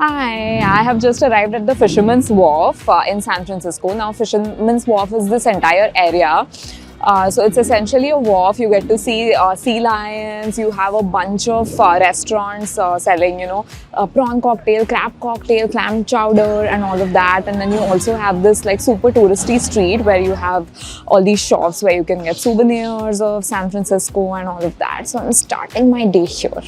Hi, I have just arrived at the Fisherman's Wharf in San Francisco. Now, Fisherman's Wharf is this entire area. So it's essentially a wharf. You get to see sea lions. You have a bunch of restaurants selling, prawn cocktail, crab cocktail, clam chowder, and all of that. And then you also have this like super touristy street where you have all these shops where you can get souvenirs of San Francisco and all of that. So I'm starting my day here.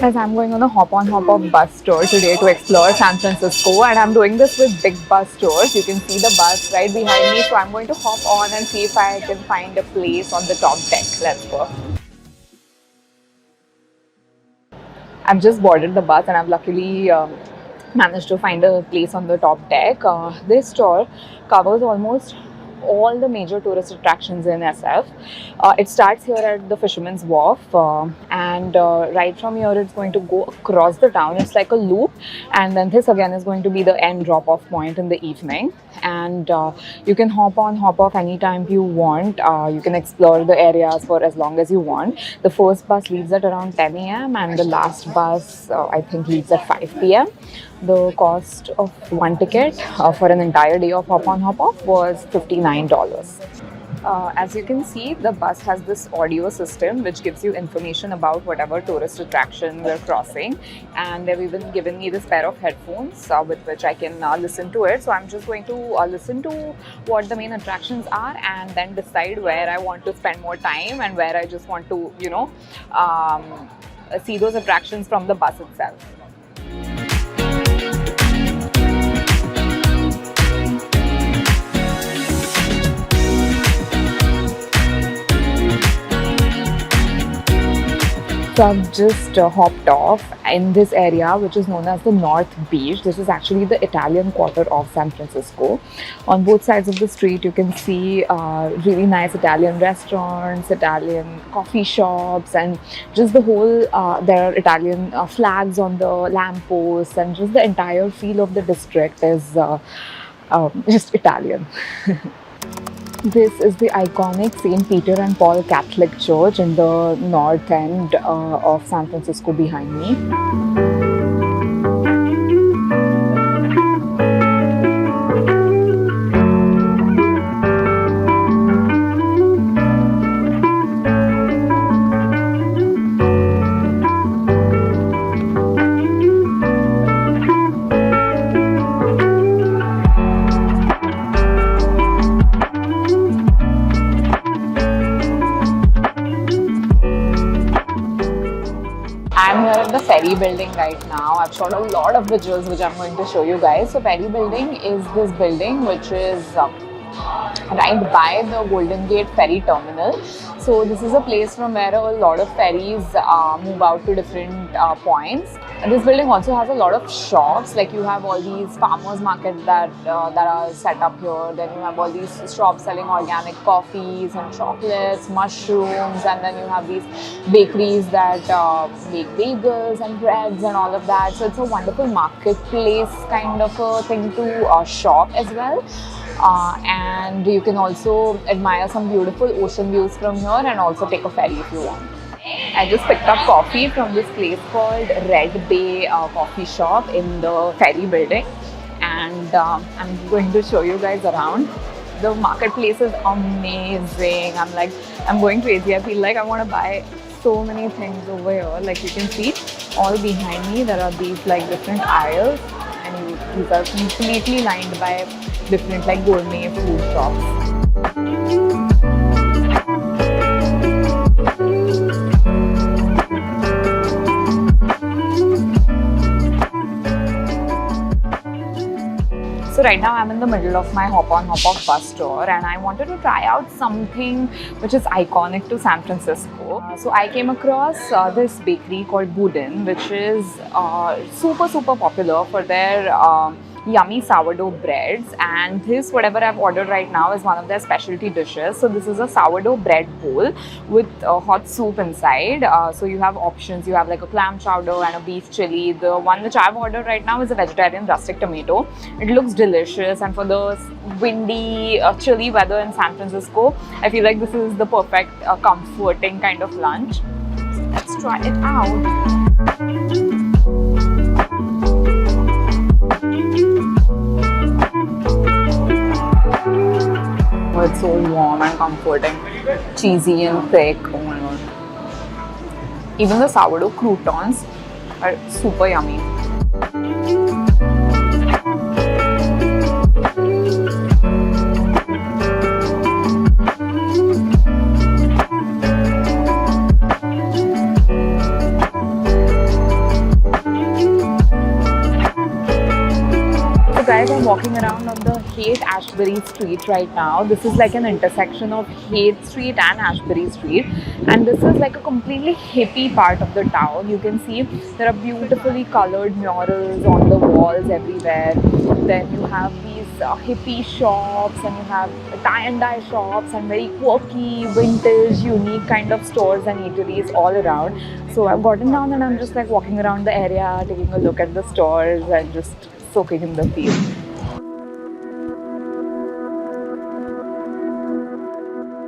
Guys, I'm going on a hop-on, hop-off bus tour today to explore San Francisco, and I'm doing this with big bus tours. You can see the bus right behind me, so I'm going to hop on and see if I can find a place on the top deck. Let's go. I've just boarded the bus and I've luckily managed to find a place on the top deck. This tour covers almost all the major tourist attractions in SF. It starts here at the Fisherman's Wharf, and right from here it's going to go across the town. It's like a loop, and then this again is going to be the end drop-off point in the evening. And you can hop on, hop off anytime you want. You can explore the areas for as long as you want. The first bus leaves at around 10 a.m. and the last bus I think leaves at 5 p.m. The cost of one ticket for an entire day of hop on, hop off was $59. As you can see, the bus has this audio system which gives you information about whatever tourist attraction we're crossing, and they've even given me this pair of headphones with which I can listen to it. So I'm just going to listen to what the main attractions are and then decide where I want to spend more time and where I just want to, see those attractions from the bus itself. So I've just hopped off in this area which is known as the North Beach. This is actually the Italian quarter of San Francisco. On both sides of the street you can see really nice Italian restaurants, Italian coffee shops, and just the whole, there are Italian flags on the lampposts, and just the entire feel of the district is just Italian. This is the iconic St. Peter and Paul Catholic Church in the north end of San Francisco behind me. I'm here at the Ferry building right now. I've shot a lot of visuals which I'm going to show you guys. So Ferry building is this building which is right by the Golden Gate Ferry Terminal. So this is a place from where a lot of ferries move out to different points. This building also has a lot of shops, like you have all these farmers markets that are set up here. Then you have all these shops selling organic coffees and chocolates, mushrooms, and then you have these bakeries that make bagels and breads and all of that. So it's a wonderful marketplace kind of a thing to shop as well. And you can also admire some beautiful ocean views from here and also take a ferry if you want. I just picked up coffee from this place called Red Bay Coffee Shop in the Ferry building, and I'm going to show you guys around. The marketplace is amazing. I'm going crazy. I feel like I want to buy so many things over here. Like you can see all behind me there are these like different aisles, and these are completely lined by different like gourmet food shops. So So right now I'm in the middle of my hop on hop off bus tour, and I wanted to try out something which is iconic to San Francisco. So I came across this bakery called Boudin, which is super popular for their yummy sourdough breads, and this whatever I've ordered right now is one of their specialty dishes. So this is a sourdough bread bowl with hot soup inside. So you have options. You have like a clam chowder and a beef chili. The one which I've ordered right now is a vegetarian rustic tomato. It looks delicious, and for the windy chilly weather in San Francisco, I feel like this is the perfect comforting kind of lunch. So let's try it out. Oh, it's so warm and comforting, cheesy and thick. Oh my god. Even the sourdough croutons are super yummy. Guys, I'm walking around on the Haight-Ashbury Street right now. This is like an intersection of Haight Street and Ashbury Street, and this is like a completely hippie part of the town. You can see there are beautifully colored murals on the walls everywhere. Then you have these hippie shops, and you have tie and dye shops and very quirky, vintage, unique kind of stores and eateries all around. So I've gotten down and I'm just like walking around the area, taking a look at the stores and just soaking in the feel.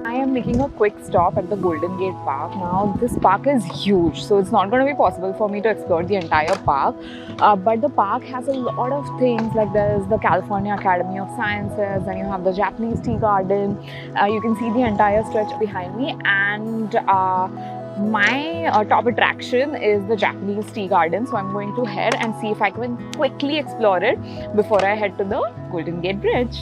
I am making a quick stop at the Golden Gate Park. Now this park is huge, so it's not going to be possible for me to explore the entire park, but the park has a lot of things. Like there's the California Academy of Sciences, and you have the Japanese tea garden. You can see the entire stretch behind me, and my top attraction is the Japanese tea garden. So I'm going to head and see if I can quickly explore it before I head to the Golden Gate Bridge.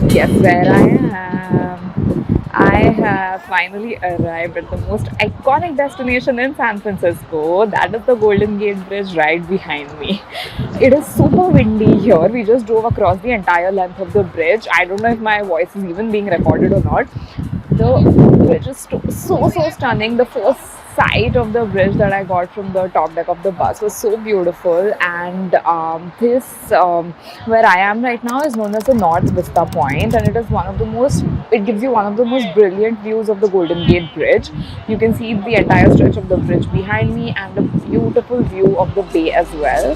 Guess where I am? I have finally arrived at the most iconic destination in San Francisco. That is the Golden Gate Bridge right behind me. It is super windy here. We just drove across the entire length of the bridge. I don't know if my voice is even being recorded or not. The bridge is so stunning. The first sight of the bridge that I got from the top deck of the bus was so beautiful, and this where I am right now is known as the North Vista Point, and it is it gives you one of the most brilliant views of the Golden Gate Bridge. You can see the entire stretch of the bridge behind me and a beautiful view of the bay as well.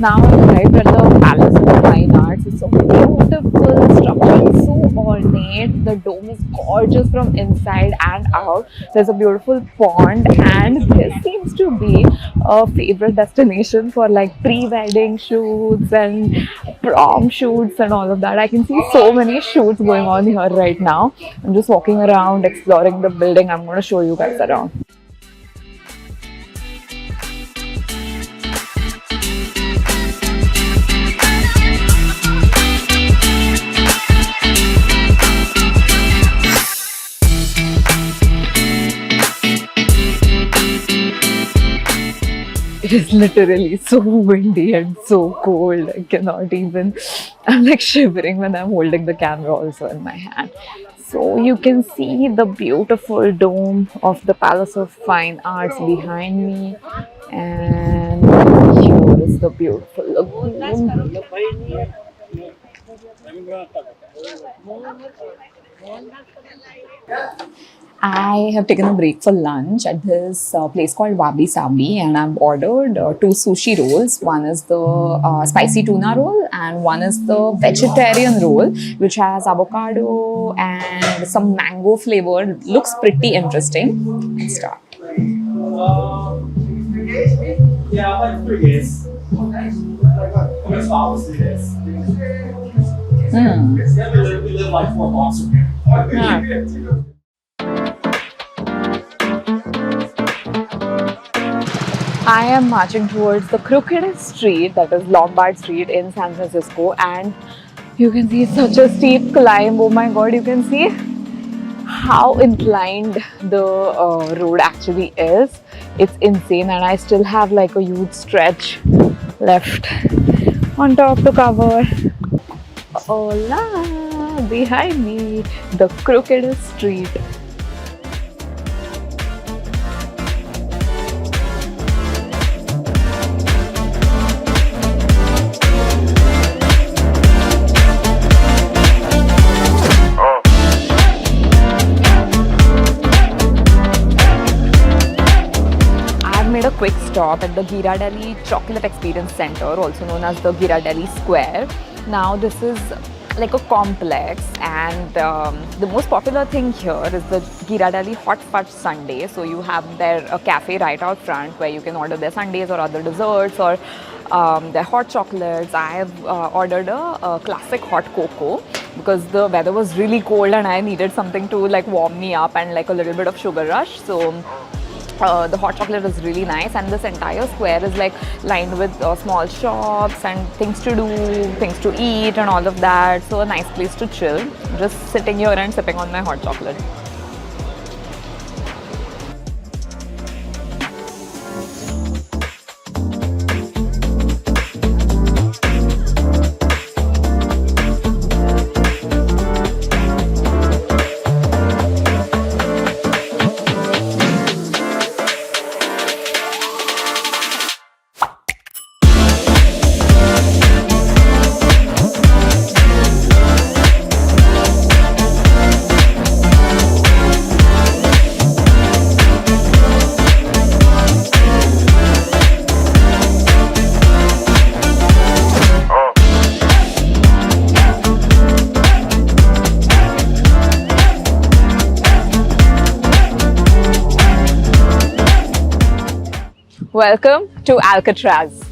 Now I'm arrived at the Palace of the Fine Arts. It's a beautiful structure, it's so ornate. The dome is gorgeous from inside and out. There's a beautiful pond, and this seems to be a favorite destination for like pre-wedding shoots and prom shoots and all of that. I can see so many shoots going on here right now. I'm just walking around, exploring the building. I'm going to show you guys around. It is literally so windy and so cold. I cannot even, I'm like shivering when I'm holding the camera also in my hand. So you can see the beautiful dome of the Palace of Fine Arts behind me. And here is the beautiful lagoon. I have taken a break for lunch at this place called Wabi Sabhi, and I've ordered two sushi rolls. One is the spicy tuna roll and one is the vegetarian roll, which has avocado and some mango flavor. Looks pretty interesting. Let's start. Yeah, like 3 days. It's opposite days. We live like 4 blocks from here. I am marching towards the Crookedest Street, that is Lombard Street in San Francisco, and you can see such a steep climb. Oh my god, you can see how inclined the road actually is. It's insane, and I still have like a huge stretch left on top to cover. Hola! Behind me, the Crookedest Street. A quick stop at the Ghirardelli Chocolate Experience Center, also known as the Ghirardelli Square. Now this is like a complex, and the most popular thing here is the Ghirardelli Hot Fudge Sundae. So you have there a cafe right out front where you can order their sundaes or other desserts or their hot chocolates. I have ordered a classic hot cocoa because the weather was really cold and I needed something to like warm me up and like a little bit of sugar rush. So the hot chocolate is really nice, and this entire square is like lined with small shops and things to do, things to eat and all of that. So a nice place to chill, just sitting here and sipping on my hot chocolate. Welcome to Alcatraz,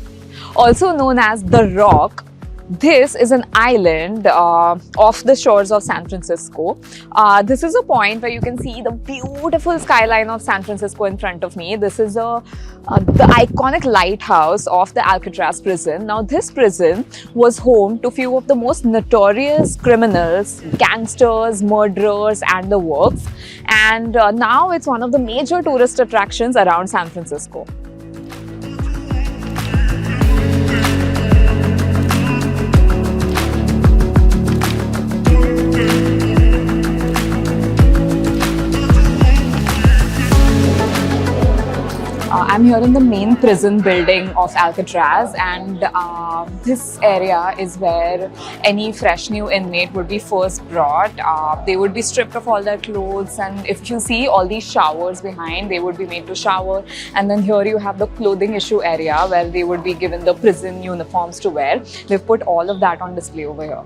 also known as The Rock. This is an island off the shores of San Francisco. This is a point where you can see the beautiful skyline of San Francisco in front of me. This is the iconic lighthouse of the Alcatraz prison. Now, this prison was home to few of the most notorious criminals, gangsters, murderers, and the works. And now it's one of the major tourist attractions around San Francisco. I'm here in the main prison building of Alcatraz, and this area is where any fresh new inmate would be first brought. They would be stripped of all their clothes, and if you see all these showers behind, they would be made to shower. And then here you have the clothing issue area where they would be given the prison uniforms to wear. We've put all of that on display over here.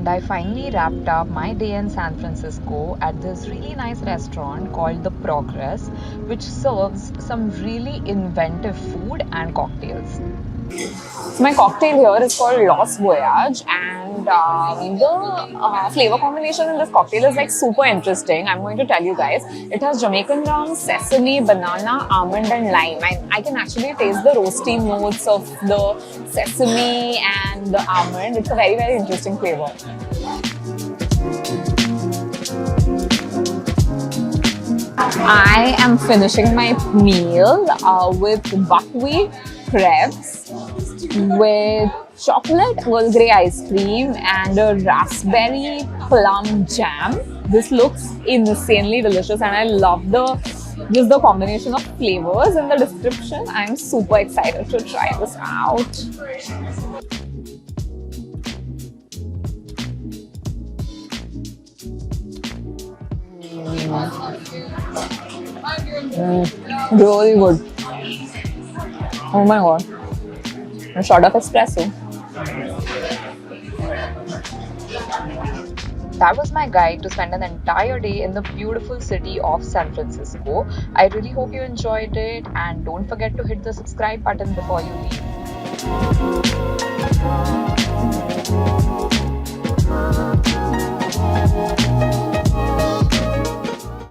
And I finally wrapped up my day in San Francisco at this really nice restaurant called The Progress, which serves some really inventive food and cocktails. So my cocktail here is called Los Voyage, and the flavor combination in this cocktail is like super interesting. I'm going to tell you guys. It has Jamaican rum, sesame, banana, almond and lime. I can actually taste the roasty notes of the sesame and the almond. It's a very, very interesting flavor. I am finishing my meal with buckwheat crepes with chocolate Earl Grey ice cream and a raspberry plum jam. This looks insanely delicious, and I love the combination of flavors in the description. I'm super excited to try this out. Really good. Oh my god. A shot of espresso. That was my guide to spend an entire day in the beautiful city of San Francisco. I really hope you enjoyed it, and don't forget to hit the subscribe button before you leave.